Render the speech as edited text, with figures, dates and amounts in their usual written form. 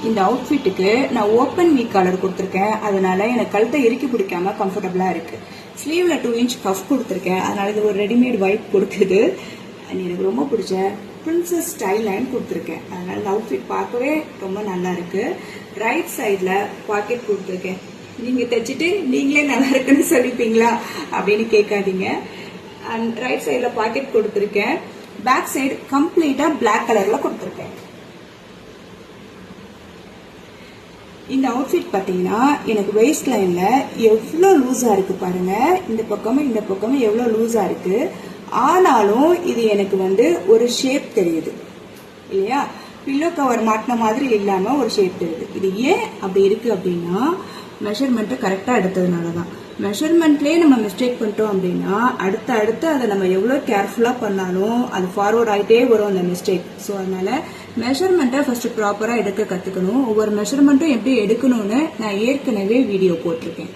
இந்த அவுட்ஃபிட்டுக்கு நான் ஓப்பன் வீ காலர் கொடுத்துருக்கேன். அதனால எனக்கு கழுத்தை இறுக்கி பிடிக்காம கம்ஃபர்டபுளா இருக்கு. ஸ்லீவ்ல 2 இன்ச் கஃப் கொடுத்துருக்கேன். அதனால இது ஒரு ரெடிமேட் வைப் கொடுக்குது. எனக்கு ரொம்ப பிடிச்ச பிரின்சஸ் ஸ்டைல் லைன் கொடுத்துருக்கேன். அதனால இந்த அவுட்ஃபிட் பார்க்கவே ரொம்ப நல்லா இருக்கு. ரைட் சைட்ல பாக்கெட் கொடுத்துருக்கேன். நீங்க தைச்சிட்டு நீங்களே நல்லா இருக்குன்னு சொல்லிப்பீங்களா அப்படின்னு கேட்காதீங்க. அண்ட் ரைட் சைட்ல பாக்கெட் கொடுத்துருக்கேன். பேக் சைடு கம்ப்ளீட்டா பிளாக் கலர்ல கொடுத்துருக்கேன். இந்த அவுட்ஃபிட் பாத்தீங்கன்னா எனக்கு வெயிஸ்ட் லைன்ல எவ்வளவு லூஸா இருக்கு பாருங்க. இந்த பக்கமும் எவ்வளவு லூஸா இருக்கு. ஆனாலும் இது எனக்கு ஒரு ஷேப் தெரியுது இல்லையா, பில்லோ கவர் மாட்டின மாதிரி இல்லாம ஒரு ஷேப் தெரியுது. இது ஏன் அப்படி இருக்கு அப்படின்னா மெஷர்மெண்ட் கரெக்டா எடுத்ததுனாலதான். மெஷர்மெண்ட்லயே நம்ம மிஸ்டேக் பண்ணிட்டோம் அப்படின்னா அடுத்து அதை நம்ம எவ்வளவு கேர்ஃபுல்லா பண்ணாலும் அது ஃபார்வர்ட் ஆகிட்டே வரும் அந்த மிஸ்டேக். ஸோ அதனால மெஷர்மெண்ட்டை ஃபர்ஸ்ட் ப்ராப்பரா எடுக்க கத்துக்கணும். ஒவ்வொரு மெஷர்மெண்ட்டும் எப்படி எடுக்கணும்னு நான் ஏற்கனவே வீடியோ போட்டிருக்கேன்.